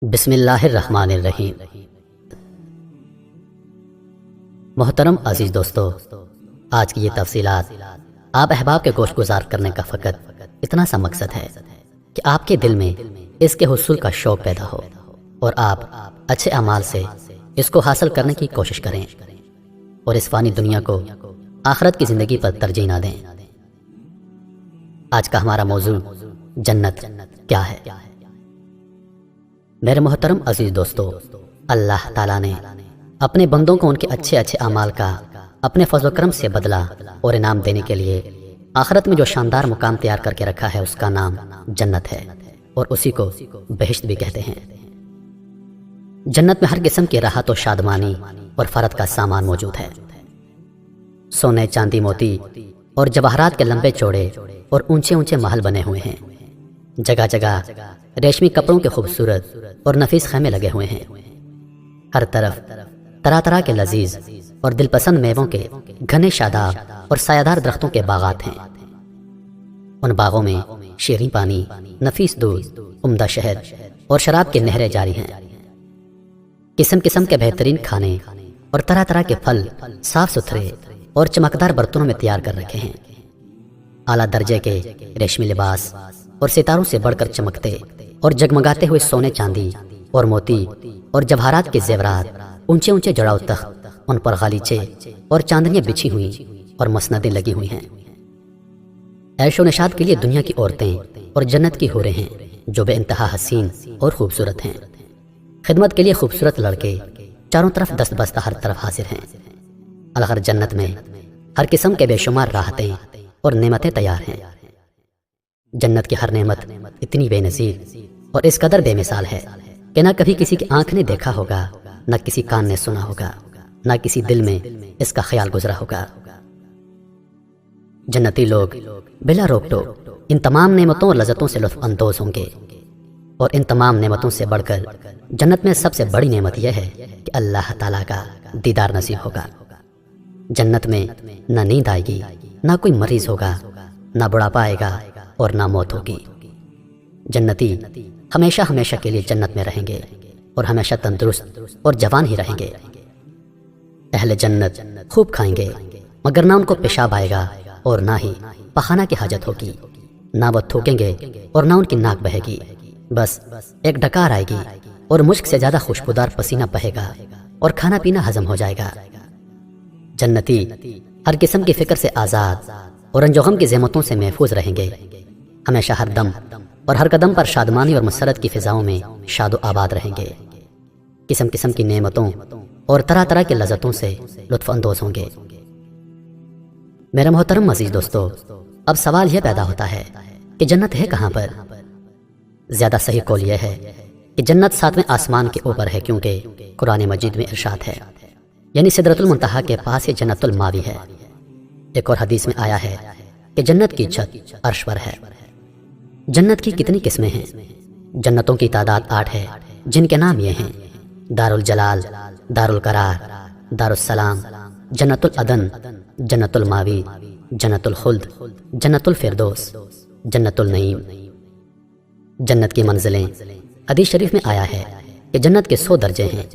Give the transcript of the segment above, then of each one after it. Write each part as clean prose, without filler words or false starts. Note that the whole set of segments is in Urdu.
بسم اللہ الرحمن الرحیم۔ محترم عزیز دوستو، آج کی یہ تفصیلات آپ احباب کے گوش گزار کرنے کا فقط اتنا سا مقصد ہے کہ آپ کے دل میں اس کے حصول کا شوق پیدا ہو اور آپ اچھے اعمال سے اس کو حاصل کرنے کی کوشش کریں اور اس فانی دنیا کو آخرت کی زندگی پر ترجیح نہ دیں۔ آج کا ہمارا موضوع جنت کیا ہے۔ میرے محترم عزیز دوستو، اللہ تعالیٰ نے اپنے بندوں کو ان کے اچھے اعمال کا اپنے فضل و کرم سے بدلہ اور انعام دینے کے لیے آخرت میں جو شاندار مقام تیار کر کے رکھا ہے اس کا نام جنت ہے، اور اسی کو بہشت بھی کہتے ہیں۔ جنت میں ہر قسم کی راحت و شادمانی اور فرحت کا سامان موجود ہے۔ سونے، چاندی، موتی اور جواہرات کے لمبے چوڑے اور اونچے محل بنے ہوئے ہیں۔ جگہ جگہ ریشمی کپڑوں کے خوبصورت اور نفیس خیمے لگے ہوئے ہیں۔ ہر طرف طرح طرح کے لذیذ اور دل پسند میووں کے گھنے شاداب اور سایہ دار درختوں کے باغات ہیں۔ ان باغوں میں شیریں پانی، نفیس دودھ، عمدہ شہد اور شراب کی نہریں جاری ہیں۔ قسم قسم کے بہترین کھانے اور طرح طرح کے پھل صاف ستھرے اور چمکدار برتنوں میں تیار کر رکھے ہیں۔ اعلیٰ درجے کے ریشمی لباس اور ستاروں سے بڑھ کر چمکتے اور جگمگاتے ہوئے سونے، چاندی اور موتی اور جواہرات کے زیورات، اونچے جڑاؤ تخت، ان پر غالیچے اور چاندنیاں بچھی ہوئی اور مسندیں لگی ہوئی ہیں۔ عیش و نشاط کے لیے دنیا کی عورتیں اور جنت کی حوریں ہیں جو بے انتہا حسین اور خوبصورت ہیں۔ خدمت کے لیے خوبصورت لڑکے چاروں طرف دست بستہ ہر طرف حاضر ہیں۔ الغر جنت میں ہر قسم کے بے شمار راحتیں اور نعمتیں تیار ہیں۔ جنت کی ہر نعمت اتنی بے نظیر اور اس قدر بے مثال ہے کہ نہ کبھی کسی کی آنکھ نے دیکھا ہوگا، نہ کسی کان نے سنا ہوگا، نہ کسی دل میں اس کا خیال گزرا ہوگا۔ جنتی لوگ بلا روک ٹوک ان تمام نعمتوں اور لذتوں سے لطف اندوز ہوں گے، اور ان تمام نعمتوں سے بڑھ کر جنت میں سب سے بڑی نعمت یہ ہے کہ اللہ تعالیٰ کا دیدار نصیب ہوگا۔ جنت میں نہ نیند آئے گی، نہ کوئی مریض ہوگا، نہ بڑھاپا آئے گا اور نہ موت ہوگی۔ جنتی ہمیشہ کے لیے جنت میں رہیں گے اور ہمیشہ تندرست اور جوان ہی رہیں گے۔ اہل جنت خوب کھائیں گے مگر نہ ان کو پیشاب آئے گا اور نہ ہی پخانہ کی حاجت ہوگی، نہ وہ تھوکیں گے اور نہ ان کی ناک بہے گی، بس ایک ڈکار آئے گی اور مشک سے زیادہ خوشبودار پسینہ بہے گا اور کھانا پینا ہضم ہو جائے گا۔ جنتی ہر قسم کی فکر سے آزاد اور رنج و غم کی زحمتوں سے محفوظ رہیں گے، ہمیشہ ہر دم اور ہر قدم پر شادمانی اور مسرت کی فضاؤں میں شاد و آباد رہیں گے۔ قسم قسم کی نعمتوں اور طرح طرح کے لذتوں سے لطف اندوز ہوں گے۔ میرے محترم عزیز دوستو، اب سوال یہ پیدا ہوتا ہے کہ جنت ہے کہاں پر؟ زیادہ صحیح قول یہ ہے کہ جنت ساتویں آسمان کے اوپر ہے، کیونکہ قرآن مجید میں ارشاد ہے، یعنی سدرۃ المنتہا کے پاس یہ جنت الماوی ہے۔ ایک اور حدیث میں آیا ہے کہ جنت کی چھت عرش پر ہے۔ جنت کی کتنی قسمیں ہیں؟ جنتوں کی تعداد 8 ہے، جن کے نام یہ ہیں: دار الجلال، دار القرار، دار السلام، جنت العدن، جنت الماوی، جنت الخلد، جنت الفردوس، جنت النعیم۔ جنت کی منزلیں حدیث شریف میں آیا ہے کہ جنت کے 100 درجے ہیں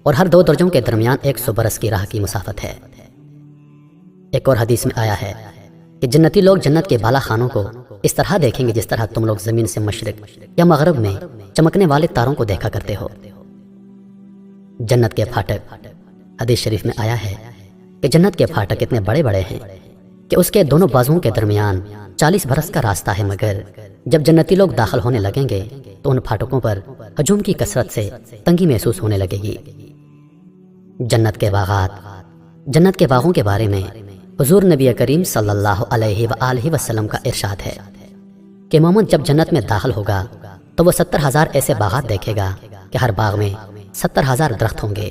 اور ہر 2 درجوں کے درمیان 100 برس کی راہ کی مسافت ہے۔ ایک اور حدیث میں آیا ہے کہ جنتی لوگ جنت کے بالا خانوں کو اس طرح دیکھیں گے جس طرح تم لوگ زمین سے مشرق یا مغرب میں چمکنے والے تاروں کو دیکھا کرتے ہو۔ جنت کے پھاٹک حدیث شریف میں آیا ہے کہ جنت کے پھاٹک اتنے بڑے بڑے ہیں کہ اس کے دونوں بازوؤں کے درمیان 40 برس کا راستہ ہے، مگر جب جنتی لوگ داخل ہونے لگیں گے تو ان پھاٹکوں پر ہجوم کی کثرت سے تنگی محسوس ہونے لگے گی۔ جنت کے باغات، جنت کے باغوں کے بارے میں حضور نبی کریم صلی اللہ علیہ وآلہ وسلم کا ارشاد ہے کہ مومن جب جنت میں داخل ہوگا تو وہ 70,000 ایسے باغات دیکھے گا کہ ہر باغ میں 70,000 درخت ہوں گے،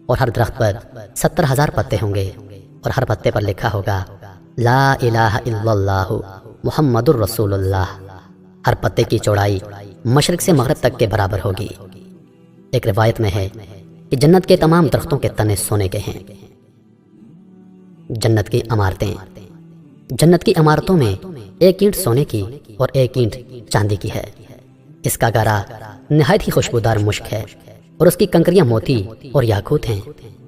اور ہر درخت پر 70,000 پتے ہوں گے، اور ہر پتے پر لکھا ہوگا لا الہ الا اللہ محمد الرسول اللہ۔ ہر پتے کی چوڑائی مشرق سے مغرب تک کے برابر ہوگی۔ ایک روایت میں ہے کہ جنت کے تمام درختوں کے تنے سونے کے ہیں۔ جنت کی عمارتیں، جنت کی عمارتوں میں ایک اینٹ سونے کی اور ایک اینٹ چاندی کی ہے۔ اس کا گارا نہایت ہی خوشبودار مشک ہے، اور اس کی کنکریاں موتی اور یاقوت ہیں،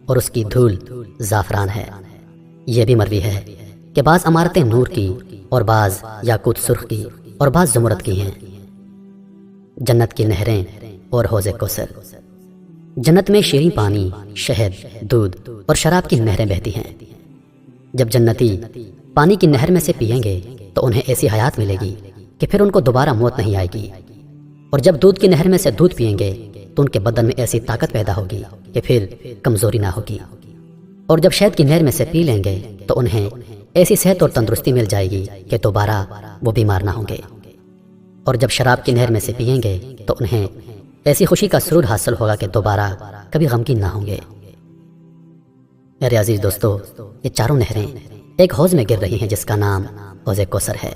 اور اس کی دھول زعفران ہے۔ یہ بھی مروی ہے کہ بعض عمارتیں نور کی اور بعض یاقوت سرخ کی اور بعض زمرد کی ہیں۔ جنت کی نہریں اور حوض کوثر۔ جنت میں شیریں پانی، شہد، دودھ اور شراب کی نہریں بہتی ہیں۔ جب جنتی پانی کی نہر میں سے پئیں گے تو انہیں ایسی حیات ملے گی کہ پھر ان کو دوبارہ موت نہیں آئے گی، اور جب دودھ کی نہر میں سے دودھ پئیں گے تو ان کے بدن میں ایسی طاقت پیدا ہوگی کہ پھر کمزوری نہ ہوگی، اور جب شہد کی نہر میں سے پی لیں گے تو انہیں ایسی صحت اور تندرستی مل جائے گی کہ دوبارہ وہ بیمار نہ ہوں گے، اور جب شراب کی نہر میں سے پئیں گے تو انہیں ایسی خوشی کا سرور حاصل ہوگا کہ دوبارہ کبھی غمگین نہ ہوں گے۔ میرے عزیز دوستو، یہ چاروں نہریں ایک حوض میں گر رہی ہیں جس کا نام حوض کوثر ہے۔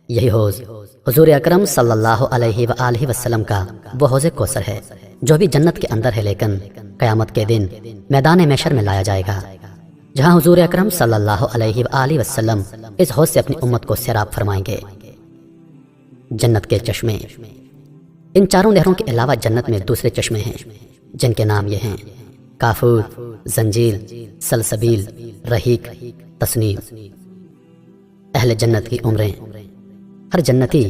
یہی حوض حضور اکرم صلی اللہ علیہ وآلہ وسلم کا وہ حوض کوثر ہے جو بھی جنت کے اندر ہے، لیکن قیامت کے دن میدان محشر میں لایا جائے گا، جہاں حضور اکرم صلی اللہ علیہ وآلہ وسلم اس حوض سے اپنی امت کو سیراب فرمائیں گے۔ جنت کے چشمے۔ ان چاروں نہروں کے علاوہ جنت میں دوسرے چشمے ہیں جن کے نام یہ ہیں: کافور، زنجیل، سلسبیل، رحیق، تسنیم۔ اہل جنت کی عمریں۔ ہر جنتی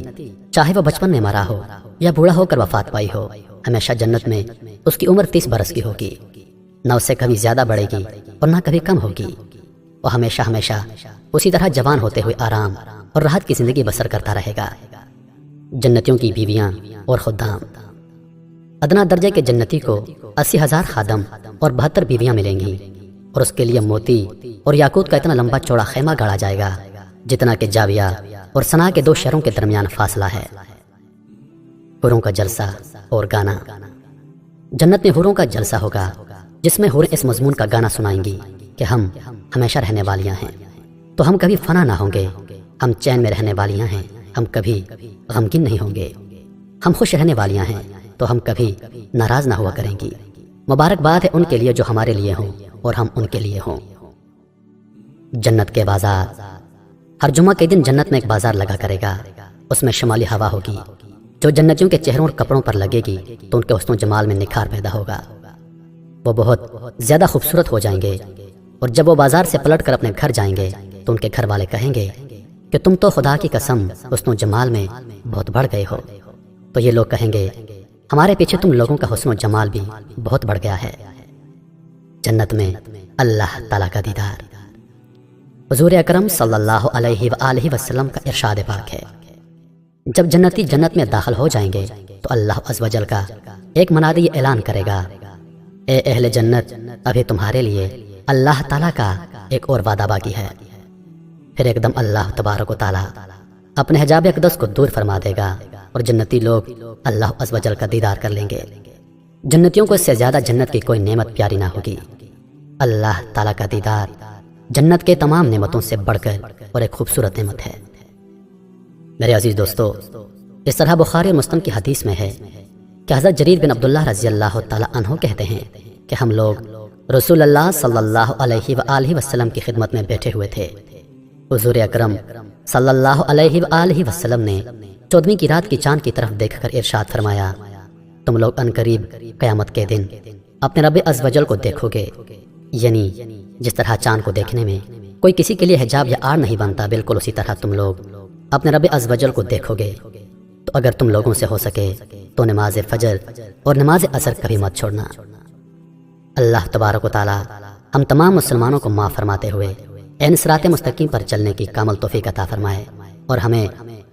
چاہے وہ بچپن میں مرا ہو یا بوڑھا ہو کر وفات پائی ہو، ہمیشہ جنت میں اس کی عمر 30 برس کی ہوگی، نہ اس سے کبھی زیادہ بڑھے گی اور نہ کبھی کم ہوگی۔ وہ ہمیشہ اسی طرح جوان ہوتے ہوئے آرام اور راحت کی زندگی بسر کرتا رہے گا۔ جنتیوں کی بیویاں اور خدام۔ ادنا درجے کے جنتی کو 80,000 خادم اور 72 بیویاں ملیں گی، اور اس کے لیے موتی اور یاقوت کا اتنا لمبا چوڑا خیمہ گاڑا جائے گا جتنا کہ جاویہ اور صنعاء کے 2 شہروں کے درمیان فاصلہ ہے۔ حوروں کا جلسہ اور گانا۔ جنت میں حوروں کا جلسہ ہوگا جس میں حوریں اس مضمون کا گانا سنائیں گی کہ ہم ہمیشہ رہنے والیاں ہیں، تو ہم کبھی فنا نہ ہوں گے، ہم چین میں رہنے والیاں ہیں، ہم کبھی غمگین نہیں ہوں گے، ہم خوش رہنے والیاں ہیں تو ہم کبھی ناراض نہ ہوا کریں گی۔ مبارکباد ہے ان کے لیے جو ہمارے لیے ہوں اور ہم ان کے لیے ہوں۔ جنت کے بازار۔ ہر جمعہ کے دن جنت میں ایک بازار لگا کرے گا، اس میں شمالی ہوا ہوگی جو جنتیوں کے چہروں اور کپڑوں پر لگے گی تو ان کے حسن و جمال میں نکھار پیدا ہوگا، وہ بہت زیادہ خوبصورت ہو جائیں گے، اور جب وہ بازار سے پلٹ کر اپنے گھر جائیں گے تو ان کے گھر والے کہیں گے کہ تم تو خدا کی قسم حسن و جمال میں بہت بڑھ گئے ہو، تو یہ لوگ کہیں گے ہمارے پیچھے تم لوگوں کا حسن و جمال بھی بہت بڑھ گیا ہے۔ جنت میں اللہ تعالیٰ کا دیدار۔ حضور اکرم صلی اللہ علیہ وآلہ وسلم کا ارشاد پاک ہے، جب جنتی جنت میں داخل ہو جائیں گے تو اللہ عز و جل کا ایک منادی اعلان کرے گا، اے اہل جنت، ابھی تمہارے لیے اللہ تعالیٰ کا ایک اور وعدہ باقی ہے۔ پھر ایک دم اللہ تبارک و تعالیٰ اپنے حجاب اقدس کو دور فرما دے گا اور جنتی لوگ اللہ عز و جل کا دیدار کر لیں گے۔ جنتیوں کو اس سے زیادہ جنت کی کوئی نعمت پیاری نہ ہوگی۔ اللہ تعالیٰ کا دیدار جنت کے تمام نعمتوں سے بڑھ کر اور ایک خوبصورت نعمت ہے۔ میرے عزیز دوستو، اس طرح بخاری اور مسلم کی حدیث میں ہے کہ حضرت جریر بن عبداللہ رضی اللہ تعالیٰ عنہ کہتے ہیں کہ ہم لوگ رسول اللہ صلی اللہ علیہ وآلہ وسلم کی خدمت میں بیٹھے ہوئے تھے۔ حضور اکرم صلی اللہ علیہ وآلہ وسلم نے 14ویں کی رات کی چاند کی طرف دیکھ کر ارشاد فرمایا، تم لوگ عنقریب قیامت کے دن اپنے رب عز و جل کو دیکھو گے، یعنی جس طرح چاند کو دیکھنے میں کوئی کسی کے لیے حجاب یا آڑ نہیں بنتا، بالکل اسی طرح تم لوگ اپنے رب عز و جل کو دیکھو گے۔ تو اگر تم لوگوں سے ہو سکے تو نماز فجر اور نماز عصر کبھی مت چھوڑنا۔ اللہ تبارک و تعالی ہم تمام مسلمانوں کو معاف فرماتے ہوئے عین صراط مستقیم پر چلنے کی کامل توفیق عطا فرمائے اور ہمیں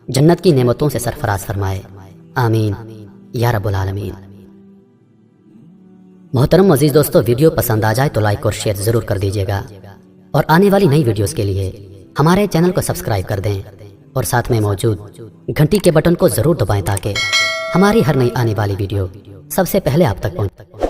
جنت کی نعمتوں سے سرفراز فرمائے، آمین یا رب العالمین۔ محترم عزیز دوستو، ویڈیو پسند آ جائے تو لائک اور شیئر ضرور کر دیجیے گا، اور آنے والی نئی ویڈیوز کے لیے ہمارے چینل کو سبسکرائب کر دیں اور ساتھ میں موجود گھنٹی کے بٹن کو ضرور دبائیں تاکہ ہماری ہر نئی آنے والی ویڈیو سب سے پہلے آپ تک پہنچے۔